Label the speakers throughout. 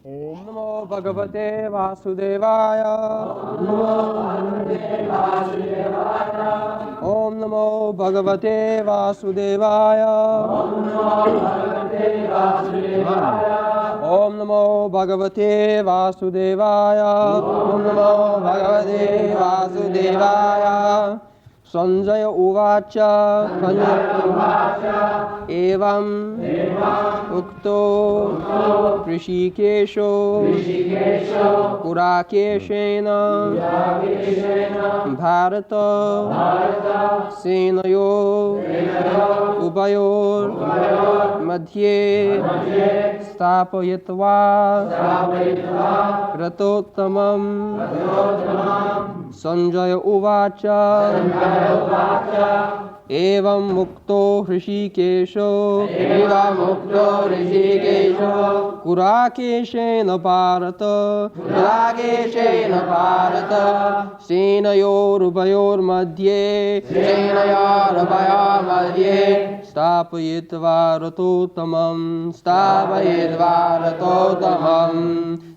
Speaker 1: Om Namo Bhagavate Vasudevaya. Om Namo Bhagavate Vasudevaya. Om Namo Bhagavate Vasudevaya. Om Namo Bhagavate Vasudevaya. Sanjaya Uvacha. Evam Ukto Rishikesho Purakeshena Bharata Senayo Ubayor Madhye Stapayatva Ratottamam Sanjaya Uvacha Evam Mukto Hrishikesho Kurakeshena Bharata Senayor Madhye Stapayitva Ratottamam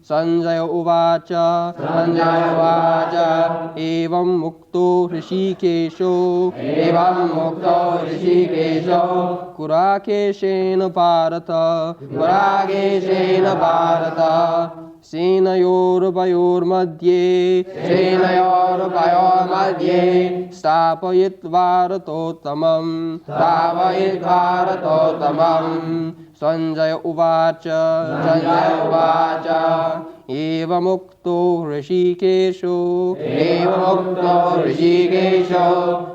Speaker 1: Sanjaya Uvacha Evam Mukto Hrishikesho Kurakeshena Bharata Senayor Madhye Stapayitva Ratottamam Sanjaya Uvacha Evam Mukto Hrishikesho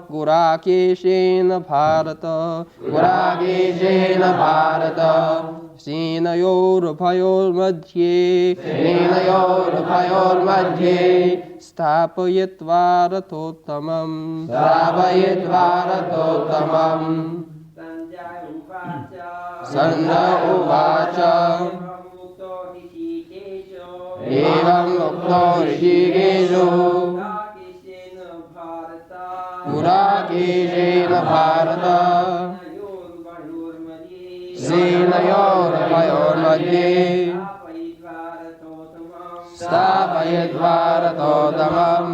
Speaker 1: Kurakeshena Bharata Senayor Madhye Stapayitva Ratottamam Sanjaya Uvacha Evam Mukto Hrishikesho Kurakeshena Bharata Senayor Madhye Stapayitva Ratottamam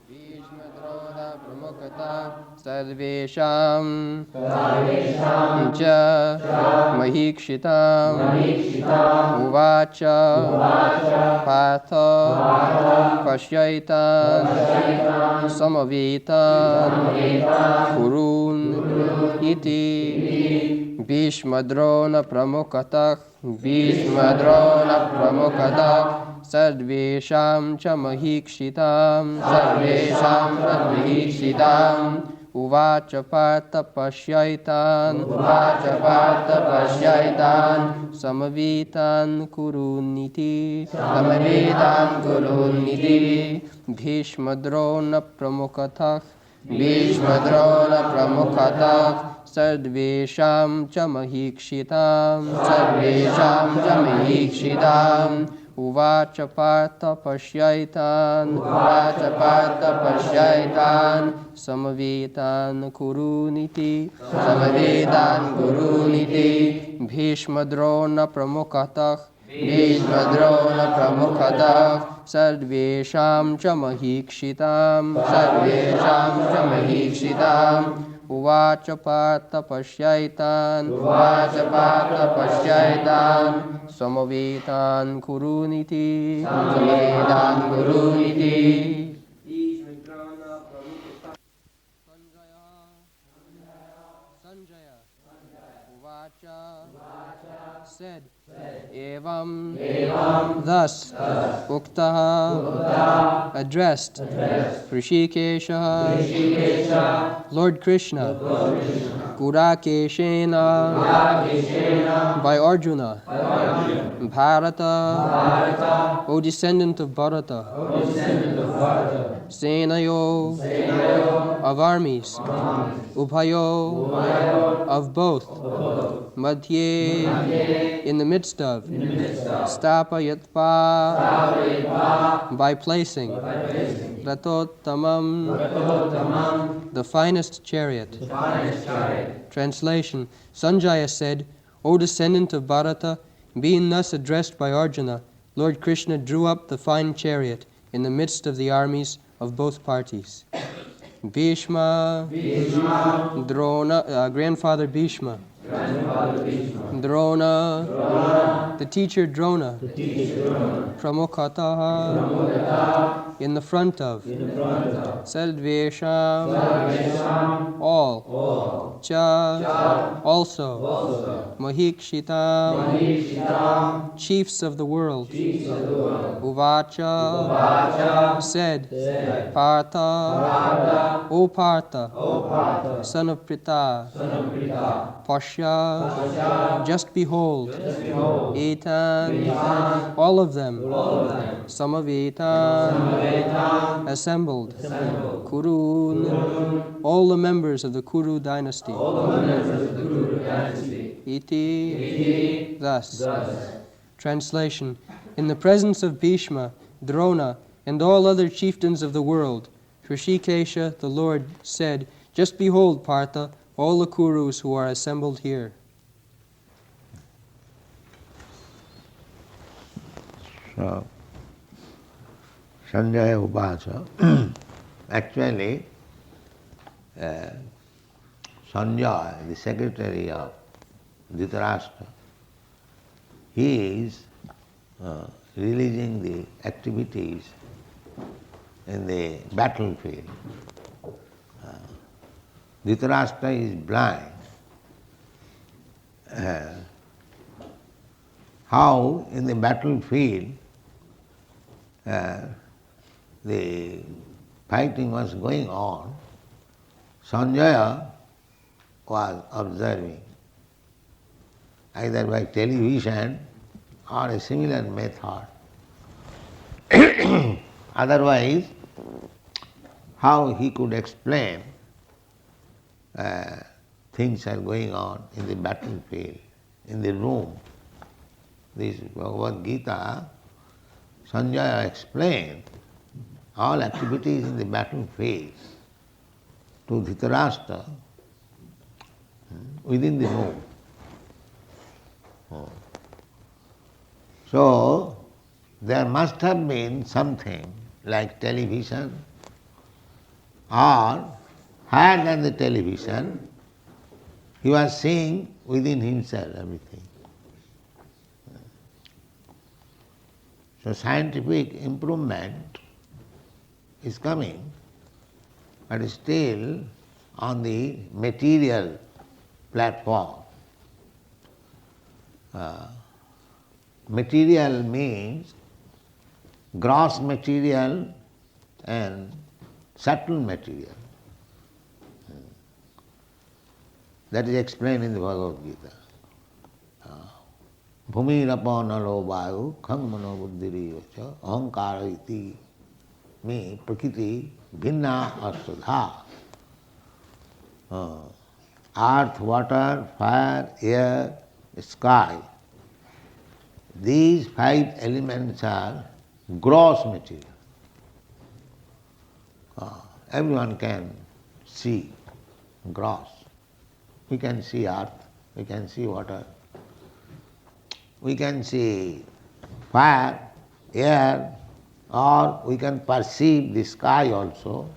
Speaker 1: Bhishmadrona Pramukata Sarvesham Cha Mahikshitam Uvacha Patha Pashyaitan Samavitan Kurun Iti Bhishmadrona Pramukata Sarvesham cha Mahikshitam Uvacha Partha Pashyaitan Samavitan Kuruniti Bhishmadrona Pramukatah Sarvesham cha Mahikshitam Uvacha Partha Pashyaitan Samavitan Kuruniti Bhishmadrona Pramukatah Sarvesham cha Mahikshitam Uvacha Partha Pashyaitan Samavitan Kuruniti Sanjaya Uvacha said Evam thus Uktaha addressed Hrishikesha Lord Krishna Kurakeshena by Arjuna Bharata O descendant of Bharata Senayo of armies Ubhayo of both Madhye in the midst of Stapayatva by placing Ratottamam the finest chariot. Translation Sanjaya said, O descendant of Bharata, being thus addressed by Arjuna, Lord Krishna drew up the fine chariot in the midst of the armies of both parties. Bhishma, Drona, grandfather Bhishma, Drona, the teacher Drona, Pramukhataha, in the front of, Sarvesham, all, Cha, also, Mahikshita, chiefs of the world, Uvacha, said, Partha, O Partha, son of Pritha, Pasha, just behold, Etan, all of them, Samavetan, assembled, Kurun, all the members of the Kuru dynasty, Iti, thus. Translation. In the presence of Bhishma, Drona, and all other chieftains of the world, Hrishikesha, the Lord, said, just behold, Partha, all the Kurus who are assembled here.
Speaker 2: So, Sanjaya Uvacha, actually, Sanjaya, the secretary of Dhritarashtra, he is releasing the activities in the battlefield. Dhritarashtra is blind. How in the battlefield the fighting was going on, Sanjaya was observing, either by television or a similar method. Otherwise, how he could explain things are going on in the battlefield, in the room. This Bhagavad Gita, Sanjaya explained all activities in the battlefield to Dhritarashtra within the room. So, there must have been something like television, or higher than the television, he was seeing within himself everything. So scientific improvement is coming, but still on the material platform. Material means gross material and subtle material. That is explained in the Bhagavad Gita. Bhumirapo nalo vayu khang mano buddhiriyocha ahankara iti me prakriti bhinna asudha. Earth, water, fire, air, sky. These 5 elements are gross material. Everyone can see gross. We can see earth, we can see water, we can see fire, air, or we can perceive the sky also.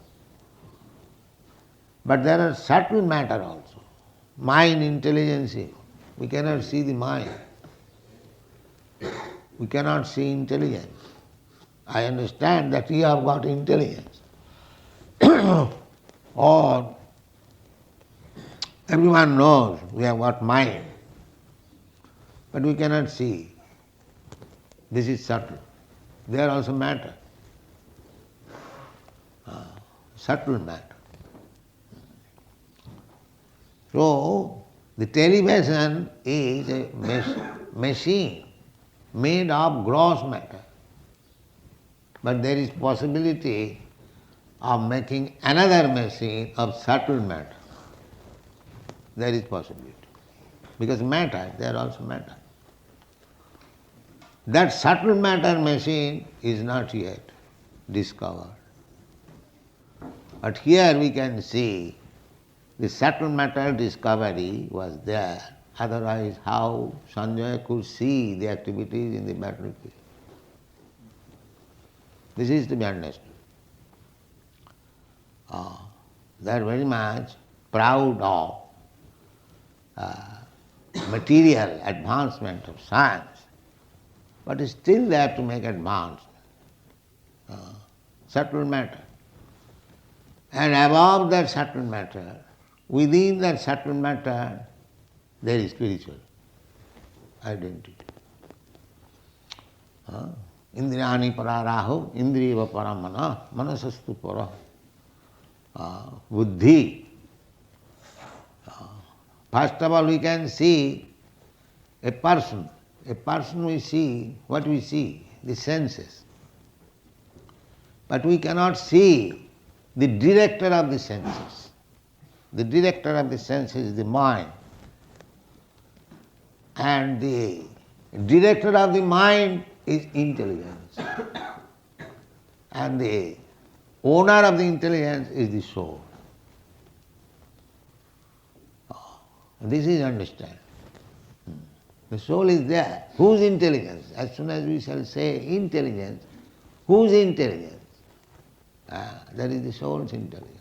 Speaker 2: But there are subtle matter also. Mind, intelligence, we cannot see the mind. We cannot see intelligence. I understand that you have got intelligence. Or everyone knows we have got mind, but we cannot see. This is subtle. There also matter. Subtle matter. So, the television is a machine made of gross matter. But there is possibility of making another machine of subtle matter. There is possibility. Because matter, there also matter. That subtle matter machine is not yet discovered. But here we can see the subtle matter discovery was there Otherwise, how Sanjaya could see the activities in the battlefield? This is to be understood. They are very much proud of material advancement of science, but still they have to make advancement, subtle matter. And above that subtle matter, within that subtle matter, there is spiritual identity. Indriyani pararaho, indriyava paramana, manasastu para, buddhi. First of all, we can see a person. A person we see, what we see? The senses. But we cannot see the director of the senses. The director of the senses is the mind. And the director of the mind is intelligence. And the owner of the intelligence is the soul. This is understand. The soul is there. Whose intelligence? As soon as we shall say intelligence, whose intelligence? That is the soul's intelligence.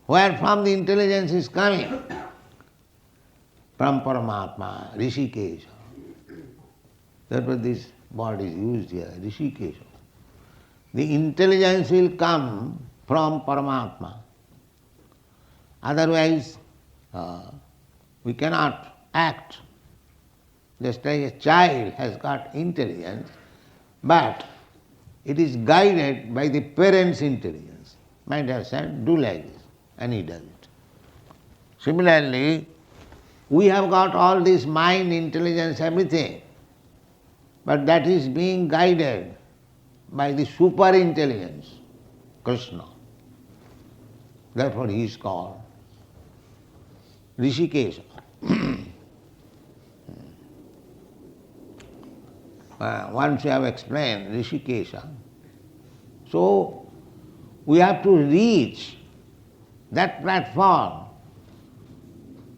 Speaker 2: Where from the intelligence is coming? From Paramatma, Rishikesha. Therefore this word is used here, Rishikesha. The intelligence will come from Paramatma. Otherwise, we cannot act. Just like a child has got intelligence, but it is guided by the parent's intelligence. My dear son, do like this, and he does it. Similarly, we have got all this mind, intelligence, everything, but that is being guided by the super intelligence, Krishna. Therefore he is called Rishikesha. Once we have explained Rishikesha, so we have to reach that platform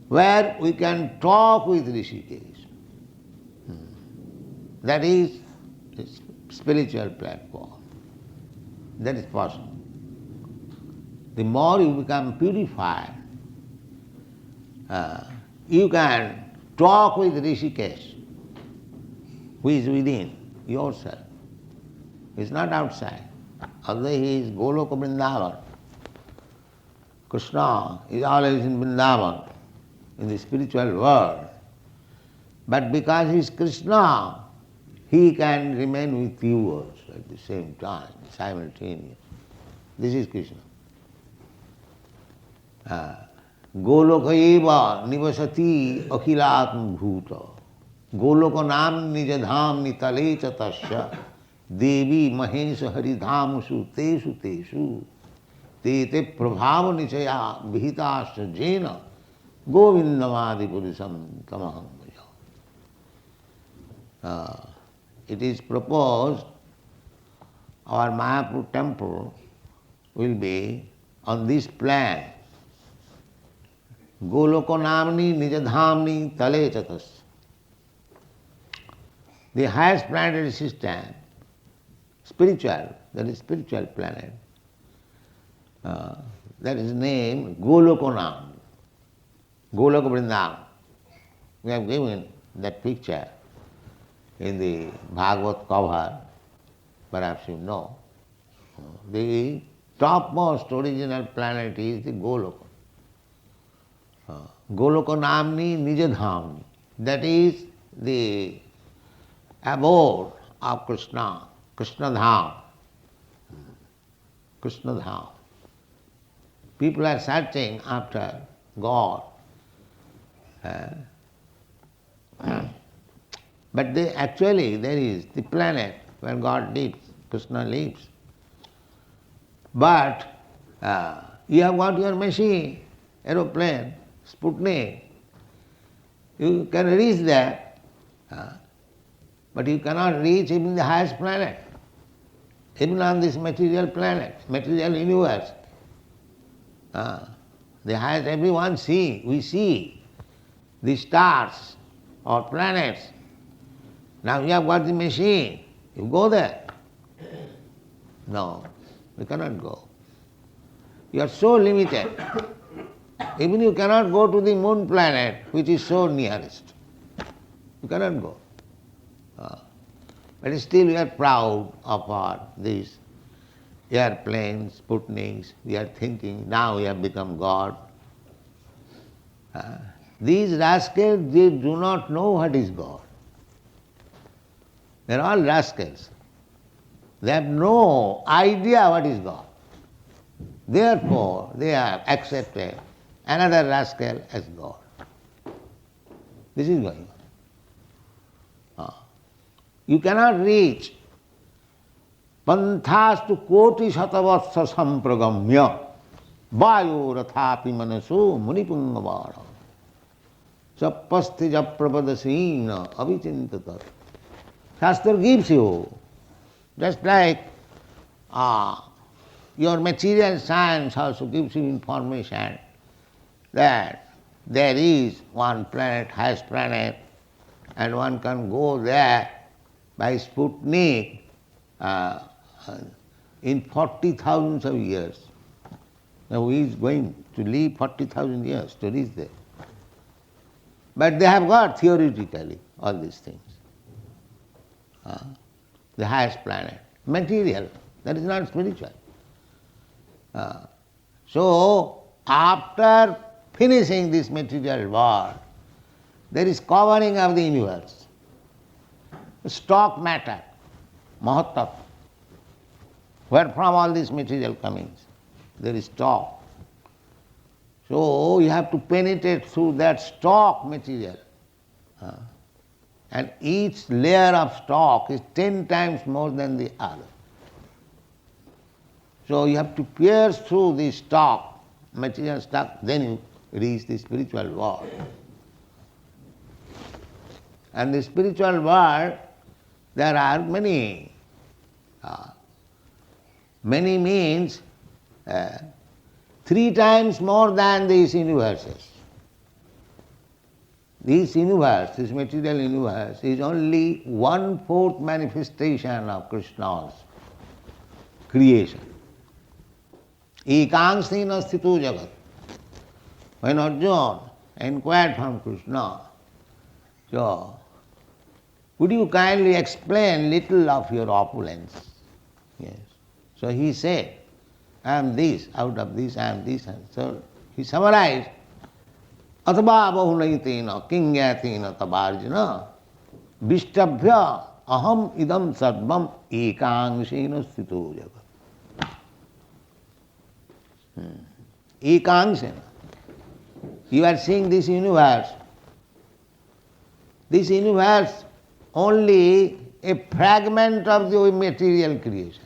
Speaker 2: where we can talk with Rishikesh. That is the spiritual platform. That is possible. The more you become purified, you can talk with Rishikesh, who is within yourself. He is not outside. Although he is Goloka Vrindavan, Krishna is always in Vrindavan, in the spiritual world. But because he is Krishna, he can remain with you also at the same time, simultaneously. This is Krishna. Goloka eva nivasati akhilatma bhuta. Goloka nam nijadham nitale chatasya devi mahesha haridhamusu tesu tesu te te prabhava nichaya vihitasya jena govindamadi purusam tamaham bhaja. It is proposed our Mayapur temple will be on this plan. Goloko namni nijadhamni tale chatas. The highest planetary system, spiritual, that is spiritual planet, that is named Golokonam, Goloka Vrindavan. We have given that picture in the Bhagavad cover, perhaps you know. The topmost original planet is the Goloka. Goloka Namni Nijadhamni. That is the abode of Krishna, Krishna Dham. Krishna Dham. People are searching after God. But actually there is the planet where God lives, Krishna lives. But you have got your machine, aeroplane, Sputnik. You can reach there, but you cannot reach even the highest planet, even on this material planet, material universe. The highest, everyone see, we see the stars or planets. Now you have got the machine, you go there. No, you cannot go. You are so limited. Even you cannot go to the moon planet, which is so nearest. You cannot go. But still we are proud of these airplanes, Sputniks. We are thinking now we have become God. These rascals, they do not know what is God. They are all rascals. They have no idea what is God. Therefore, they have accepted another rascal as God. This is going on. You cannot reach panthāstu koti satavatsa sampragamya vayu rathapi manaso munipungavara sapasti japrapadasina avicintata. Shastra gives you, just like your material science also gives you information that there is one planet, highest planet, and one can go there by Sputnik in 40,000 of years. Now he is going to live 40,000 years to reach there. But they have got theoretically all these things. The highest planet, material, that is not spiritual. So after finishing this material world, there is covering of the universe. Stock matter, mahattva, where from all this material comings, there is stock. So you have to penetrate through that stock material. And each layer of stock is 10 times more than the other. So you have to pierce through the stock, material stock, then you reach the spiritual world. And the spiritual world, there are many. Many means 3 times more than these universes. This universe, this material universe, is only 1/4 manifestation of Krishna's creation. Ekangsena sthito jagat. When Arjuna inquired from Krishna, so would you kindly explain little of your opulence? Yes. So he said, I am this, out of this I am this. And so he summarized, Atva bahunaitina kingyatena tabarjana vishtabhya aham idam sarvam ekangsena sthito jagat. Ekangsena. You are seeing this universe. This universe only a fragment of the material creation.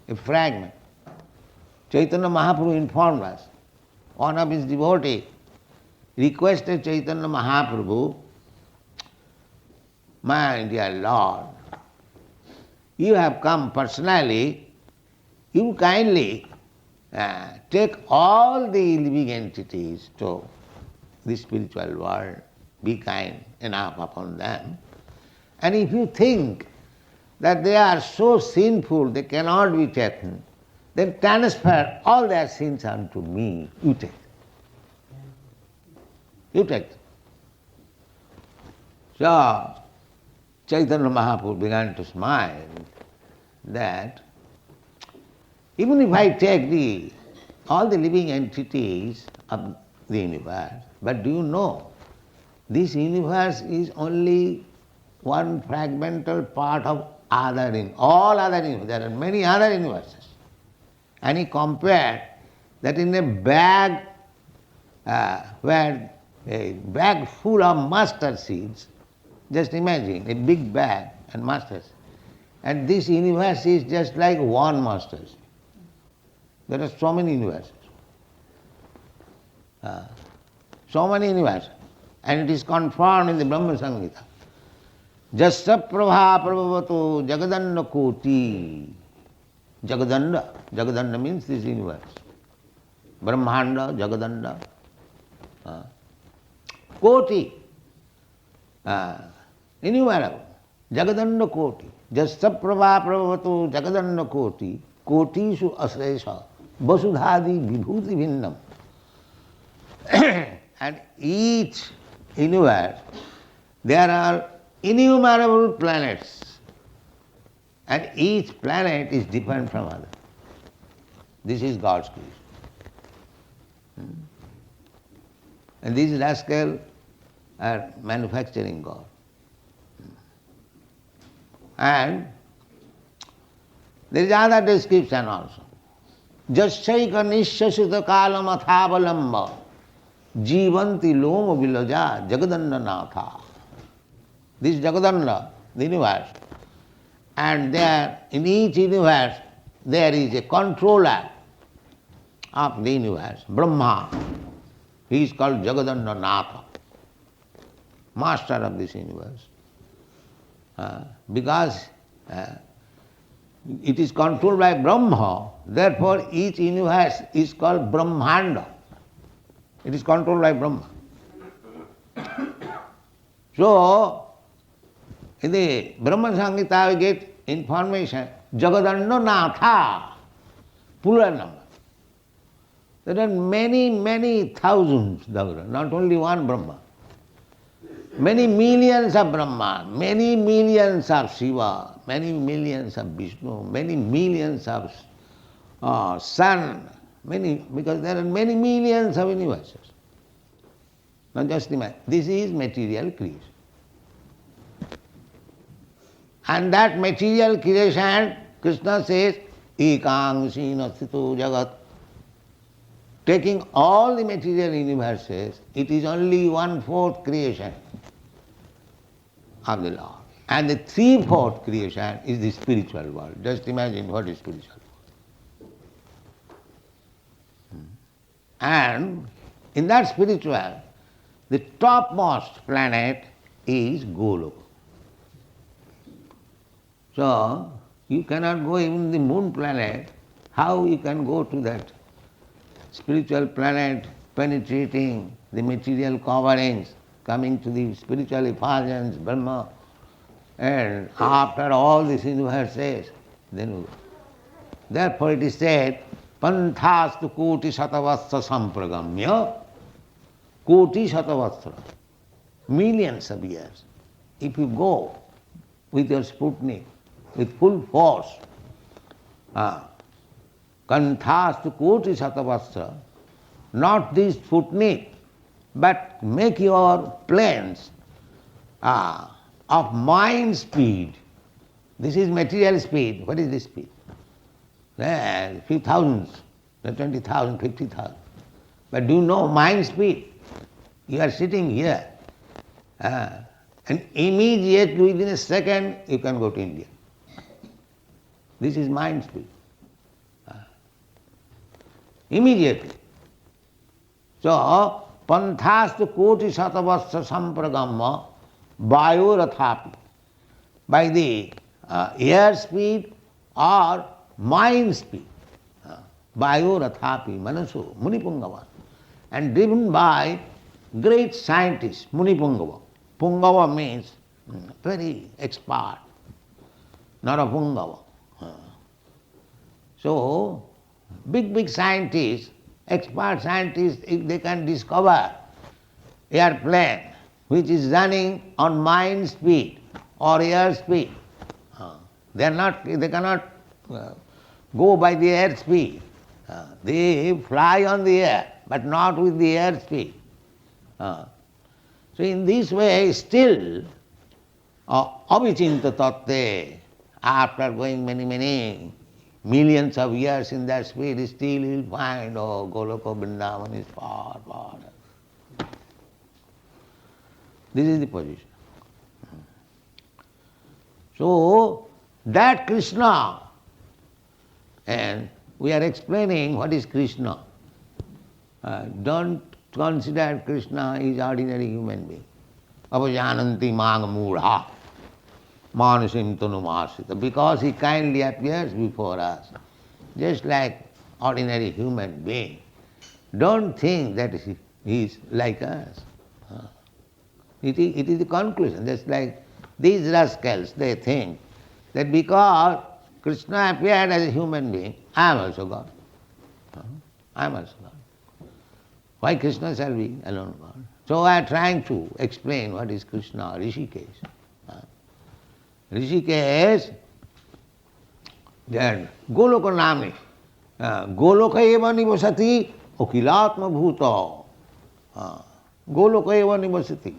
Speaker 2: A fragment. Chaitanya Mahaprabhu informed us. One of his devotees requested Chaitanya Mahaprabhu, my dear Lord, you have come personally, you kindly take all the living entities to the spiritual world, be kind enough upon them. And if you think that they are so sinful they cannot be taken, then transfer all their sins unto me. You take. You take. So Chaitanya Mahaprabhu began to smile that even if I take all the living entities of the universe, but do you know, this universe is only one fragmental part of all other universes. There are many other universes. And he compared that in a bag where a bag full of mustard seeds, just imagine a big bag and mustard seeds. And this universe is just like one mustard seed. There are so many universes. So many universes. And it is confirmed in the Brahma Samhita. Jasya prabha prabhavato jagadanda koti. Jagadanda. Jagadanda means this universe. Brahmanda, Jagadanda, Koti, innumerable. Jagadanda Koti. Jastaprabha Prabhavato Jagadanda Koti. Kotishu Asresha. Vasudhadi Vibhuti Bhinnam. And each universe, there are innumerable planets. And each planet is different from other. This is God's creation. And these rascals are manufacturing God. And there is other description also. Jasyaika nishasita kalam athavalamba jivanti loma vilaja jagadanda natha. This Jagadanda, the universe, and there in each universe there is a controller of the universe, Brahma. He is called Jagadanda Natha, master of this universe. Because it is controlled by Brahma, therefore each universe is called Brahmanda. It is controlled by Brahma. So, in the Brahma Samhita we get information, Jagadanda Natha, plural number. There are many, many thousands, not only one Brahma. Many millions of Brahma, many millions of Shiva, many millions of Vishnu, many millions of sun, because there are many millions of universes. Now just imagine, this is material creation. And that material creation, Krishna says, Ekang Sina Sthito Jagat. Taking all the material universes, it is only 1/4 creation of the Lord. And the 3/4 creation is the spiritual world. Just imagine what is spiritual world. And in that spiritual, the topmost planet is Goloka. So, you cannot go even the moon planet. How you can go to that spiritual planet, penetrating the material coverings, coming to the spiritual effulgence, Brahma, and after all these universes, then therefore it is said, Panthastu koti satavastra sampragamya, koti satavastra, millions of years. If you go with your Sputnik, with full force, Kanthastu koti satavastra, not this Sputnik, but make your planes of mind speed. This is material speed. What is this speed? A few thousands, 20,000, 50,000. But do you know mind speed? You are sitting here, and immediately within a second you can go to India. This is mind speed. Immediately. So, Panthastu koti satavastra sampragamma vayorathapi. By the air speed or mind speed. Vayorathapi, manasu, munipungava. And driven by great scientists, munipungava. Pungava means very expert, not a pungava. So, big scientists, expert scientists, if they can discover airplane which is running on mind speed or air speed, they cannot go by the air speed. They fly on the air, but not with the air speed. So in this way, still, avichinta tatte, after going many millions of years in that speed, still he will find, Goloka Vrindavan is far. This is the position. So, that Krishna, and we are explaining what is Krishna. Don't consider Krishna is ordinary human being. Avajananti mang mudha. Manusim tanumasita, because he kindly appears before us, just like ordinary human being. Don't think that he is like us. It is the conclusion. Just like these rascals, they think that because Krishna appeared as a human being, I am also God. I am also God. Why Krishna shall be alone God? So I am trying to explain what is Krishna, Rishikesh. Rishikesh, that Goloka Nami, Goloka eva nivasati okilatma bhuta. Goloka eva nivasati.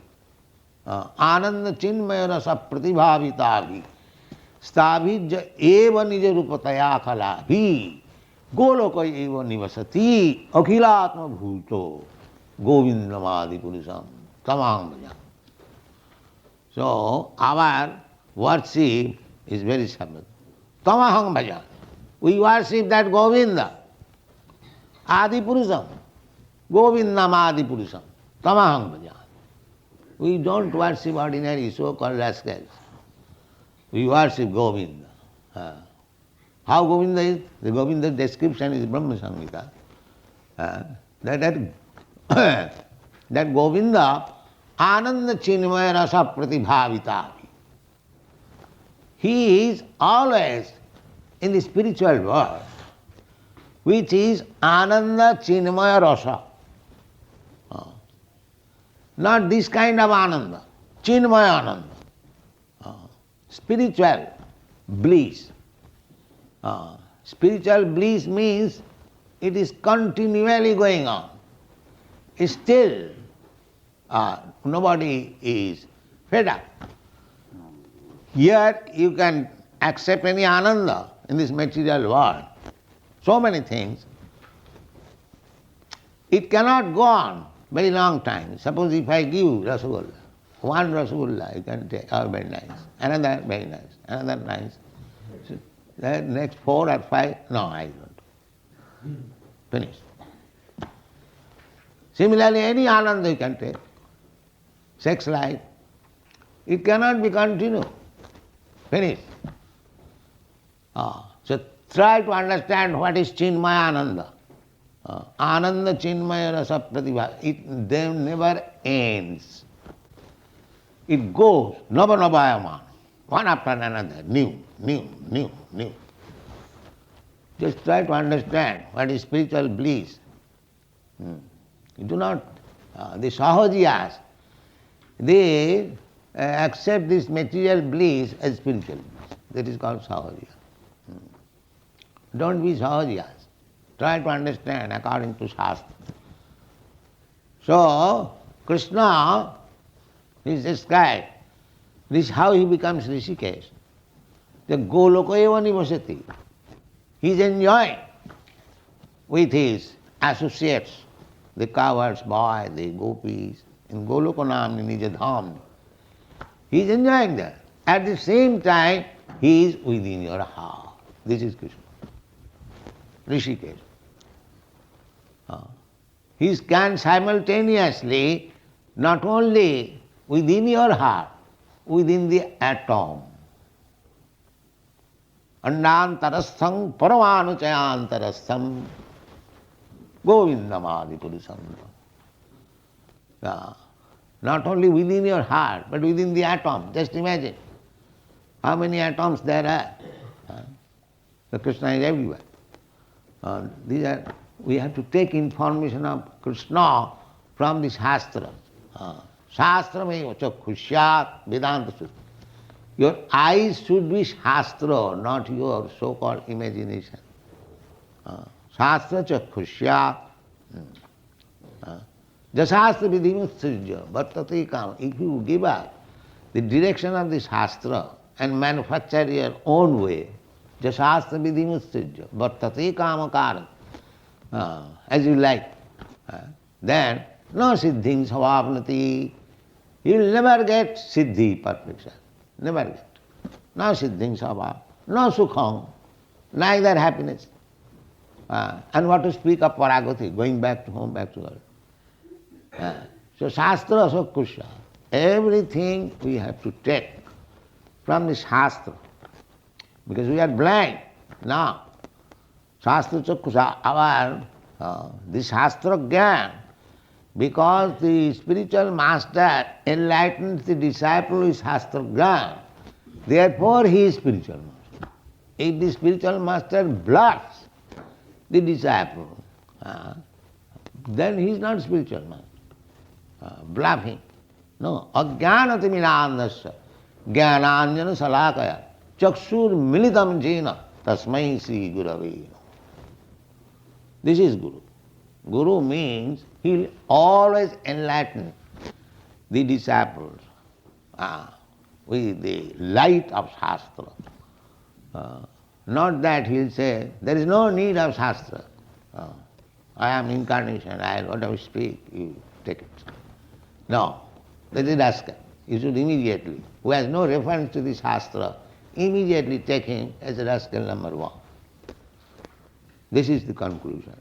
Speaker 2: Ananda chinmaya rasa pratibhavitavi. Stabhij eva nija rupataya kalavi. Goloka eva nivasati akhilatma bhuto govindamadi purusham tamam bhaja. So our worship is very simple. Tamaham bhaja. We worship that Govinda, Adi Purusham, Govindam Adi Purusham, Tamaham bhaja. We don't worship ordinary so-called rascals. We worship Govinda. How Govinda is? The Govinda description is Brahma Samhita. That Govinda, Ananda Chinmaya Rasa Pratibhavitavi. He is always in the spiritual world, which is Ananda Chinmaya Rasa. Not this kind of Ananda, Chinmaya Ananda. Spiritual bliss. Spiritual bliss means it is continually going on. Still, nobody is fed up. Yet you can accept any Ananda in this material world. So many things. It cannot go on very long time. Suppose if I give Rasagulla, one Rasagulla you can take, oh very nice, another very nice, another nice. So, the next 4 or 5, no, I don't. Finish. Similarly, any Ananda you can take. Sex life, it cannot be continued. Finish. So try to understand what is Chinmaya Ananda. Ananda Chinmaya Rasa Pratibha. It never ends. It goes, Nava one after another, new. Just try to understand what is spiritual bliss. You do not, the Sahajiyas, they accept this material bliss as spiritual bliss. That is called Sahajiya. Don't be Sahajiyas. Try to understand according to Shastra. So, Krishna is described. This is how he becomes Rishikesh. The Goloka eva nivasati. He is enjoying with his associates, the cowards boy, the gopis, in Golokanam, in Nijadham. He is enjoying that. At the same time, he is within your heart. This is Krishna. Rishikesh. He can simultaneously not only within your heart, within the atom. Andantarastham paramanuchayantarastham govindamadi purusham. Not only within your heart, but within the atom. Just imagine how many atoms there are. The Krishna is everywhere. We have to take information of Krishna from the Shastra. Shastra means chakshusyat Vedanta Sutta. Your eyes should be Shastra, not your so-called imagination. Shastra chakshusyat. Jasastra vidhimutsujya vartate kama. If you give up the direction of the Shastra and manufacture your own way, jasastra vidhimutsujya vartate kama karan, as you like, then no siddhing savapnati. You will never get siddhi, perfection. Never get. No siddhing savap, no sukham, neither happiness. And what to speak of paragati, going back to home, back to God. So Shastra Asakusha, everything we have to take from the Shastra, because we are blind now. Shastra Chakusha, our The Shastra Gyan, because the spiritual master enlightens the disciple with Shastra Gyan, therefore he is spiritual master. If the spiritual master blocks the disciple, then he is not spiritual master. Bluffing. No. Ajnanati minandasya jnananjana salakaya chakshur militam jena tasmai sri gurave. This is Guru. Guru means he will always enlighten the disciples with the light of Shastra. Not that he will say, there is no need of Shastra. I am incarnation, I whatever speak, you take it. No, that is rascal. You should immediately, who has no reference to the Shastra, immediately take him as a rascal number one. This is the conclusion.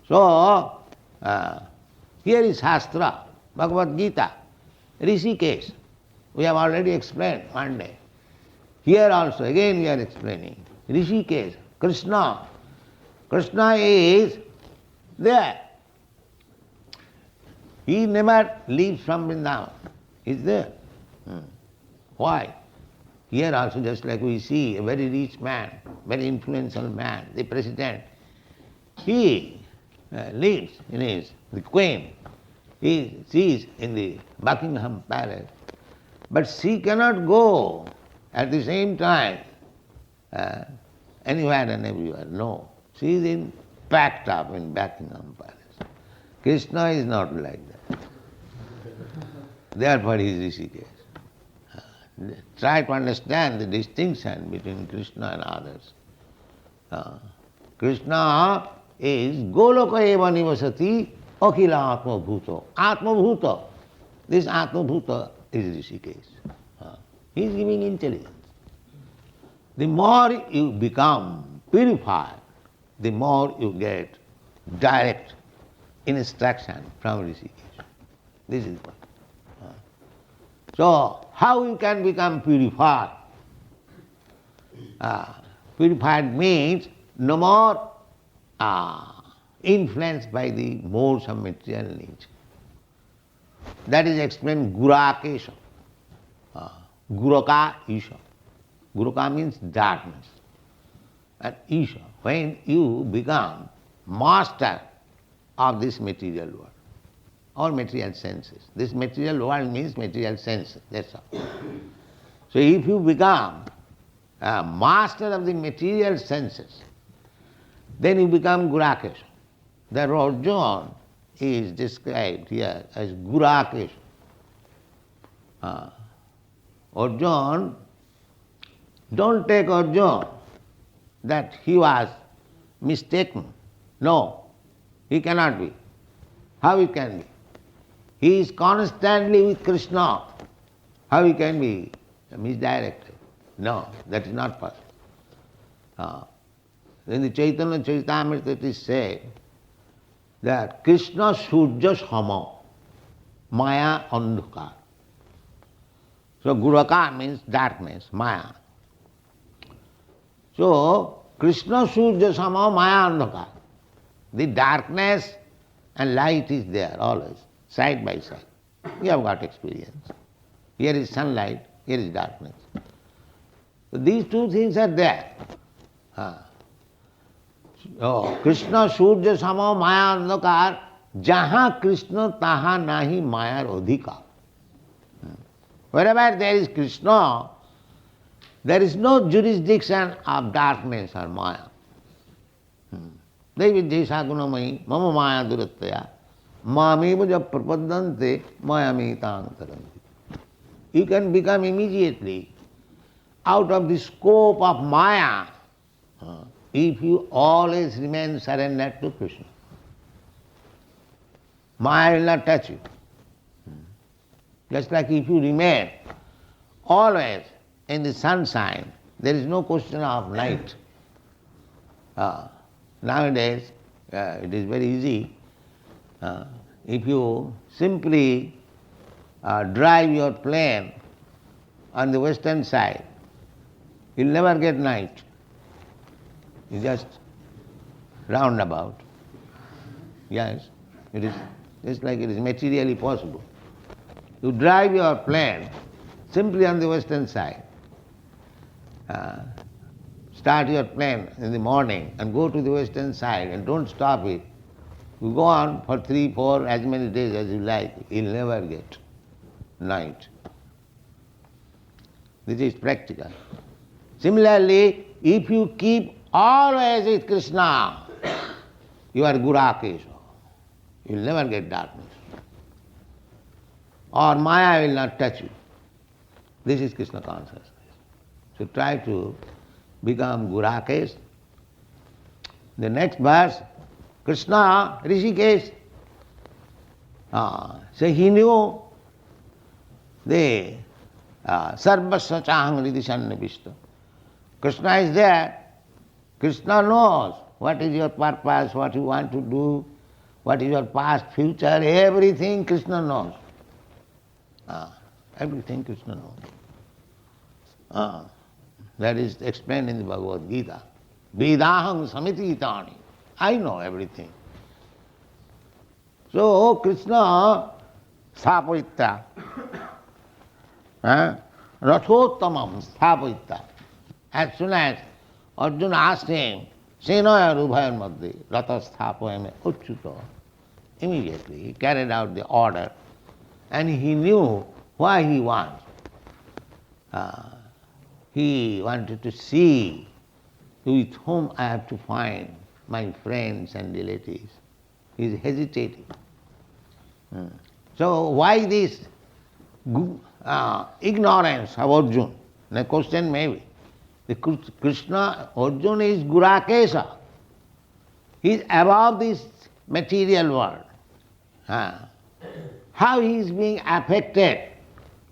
Speaker 2: So, here is Shastra, Bhagavad Gita, Rishikesh. We have already explained one day. Here also, again we are explaining. Rishikesh, Krishna. Krishna is there. He never leaves from Vrindavan. He is there. Why? Here also, just like we see a very rich man, very influential man, the president, he lives in the queen. She is in the Buckingham Palace. But she cannot go at the same time anywhere and everywhere. No. She is packed up in Buckingham Palace. Krishna is not like that. Therefore he is Rishikesh. Try to understand the distinction between Krishna and others. Krishna is Goloka eva nivasati akhila atma bhuta. Atma bhuta. This atma bhuta is Rishikesh. He is giving intelligence. The more you become purified, the more you get direct instruction from Rishikesh. This is what. So, how you can become purified? Purified means no more influenced by the modes of material nature. That is explained Gurakesha. Guraka Isha. Guraka means darkness. And Isha, when you become master of this material world, all material senses. This material world means material senses, that's all. So if you become a master of the material senses, then you become Gurakesha. The Arjuna is described here as Gurakesha. Arjuna, don't take Arjuna that he was mistaken. No, he cannot be. How he can be? He is constantly with Krishna. How he can be misdirected? No, that is not possible. In the Chaitanya Charitamrita it is said that Krishna Surya Sama, Maya Andhukar. So Guraka means darkness, Maya. So Krishna Surya Sama, Maya Andhukar. The darkness and light is there always, side by side. We have got experience. Here is sunlight, here is darkness. So these two things are there. So, Krishna Surya Sama Maya Andhakar, Jaha Krishna Taha Nahi Mayar Adhikar. Wherever there is Krishna, there is no jurisdiction of darkness or Maya. Devi Jesha Gunamayi Mama Maya Durattaya Mameva Jab Prapadante Mayamita Antaranti. You can become immediately out of the scope of Maya if you always remain surrendered to Krishna. Maya will not touch you. Just like if you remain always in the sunshine, there is no question of night. Nowadays, it is very easy. If you simply drive your plane on the western side, you'll never get night. You just roundabout. Yes, it is just like it is materially possible. You drive your plane simply on the western side. Start your plane in the morning and go to the western side and don't stop it. You go on for 3, 4, as many days as you like, you'll never get night. This is practical. Similarly, if you keep always with Krishna, you are Gurakesha. You will never get darkness. Or Maya will not touch you. This is Krishna consciousness. So try to become Gurakesh. The next verse, Krishna, Rishikesh. So he knew the Sarvasva Chahang Ridhi Sannivishta. Krishna is there. Krishna knows what is your purpose, what you want to do, what is your past, future, everything Krishna knows. Everything Krishna knows. That is explained in the Bhagavad Gita. Vedaham samiti itani. I know everything. So Krishna sthapayitta. Rathottamam sthapayitta. As soon as Arjuna asked him, Senaya Rubhayan Madhya, Ratha Sthapayame Uchchuta, immediately he carried out the order and he knew why he wants. He wanted to see with whom I have to find my friends and relatives. He is hesitating. So why this ignorance of Arjuna? The question may be, the Krishna, Arjuna is Gurakesha. He is above this material world. How he is being affected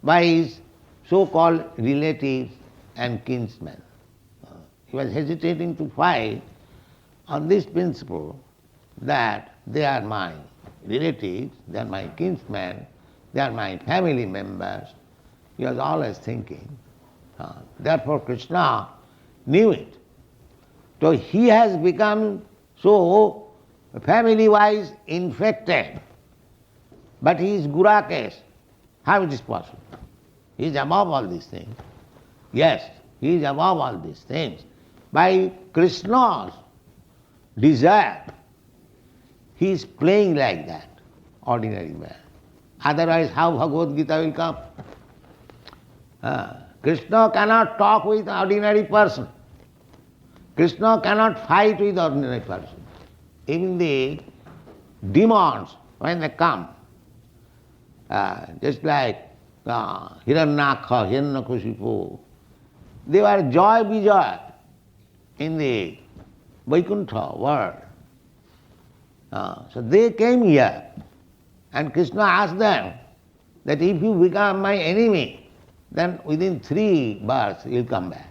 Speaker 2: by his so-called relatives and kinsmen. He was hesitating to fight on this principle that they are my relatives, they are my kinsmen, they are my family members. He was always thinking. Therefore Krishna knew it. So he has become so family-wise infected, but he is Gurakesh. How it is possible? He is above all these things. Yes, he is above all these things. By Krishna's desire, he is playing like that, ordinary man. Otherwise, how Bhagavad Gita will come? Krishna cannot talk with ordinary person. Krishna cannot fight with ordinary person. Even the demons, when they come, just like Hiranyakha, Hiranyakashipu, they were joy vijay in the Vaikuntha world. So they came here and Krishna asked them that if you become my enemy, then within 3 births you'll come back.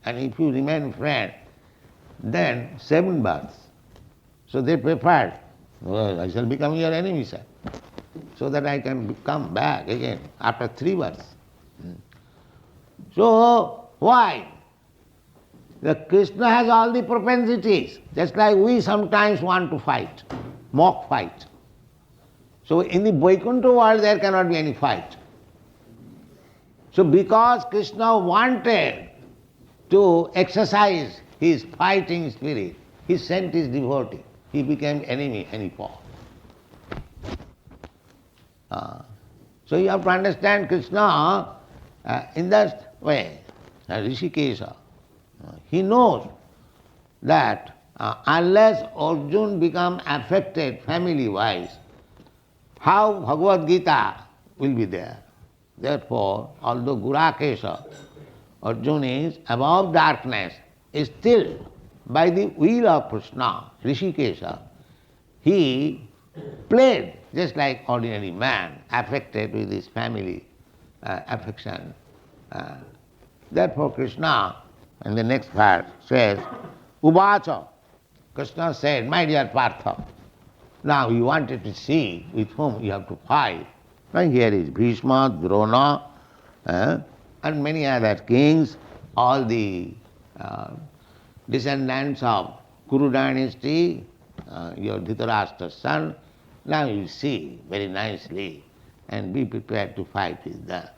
Speaker 2: And if you remain friend, then 7 births. So they prepared, I shall become your enemy, sir, so that I can come back again after 3 births. So why? The Krishna has all the propensities, just like we sometimes want to fight, mock fight. So in the Vaikuntha world there cannot be any fight. So because Krishna wanted to exercise his fighting spirit, he sent his devotee. He became enemy and he fought. So you have to understand Krishna in that way, Rishikesha. He knows that unless Arjuna become affected family-wise, how Bhagavad Gita will be there. Therefore, although Gurakesha, Arjuna is above darkness, still by the will of Krishna, Rishikesha, he played just like ordinary man, affected with his family affection. Therefore Krishna, in the next verse, says, Uvacha, Krishna said, my dear Partha, now you wanted to see with whom you have to fight. Now here is Bhishma, Drona, and many other kings, all the descendants of Kuru dynasty, your Dhritarashtra's son, now you see very nicely and be prepared to fight with the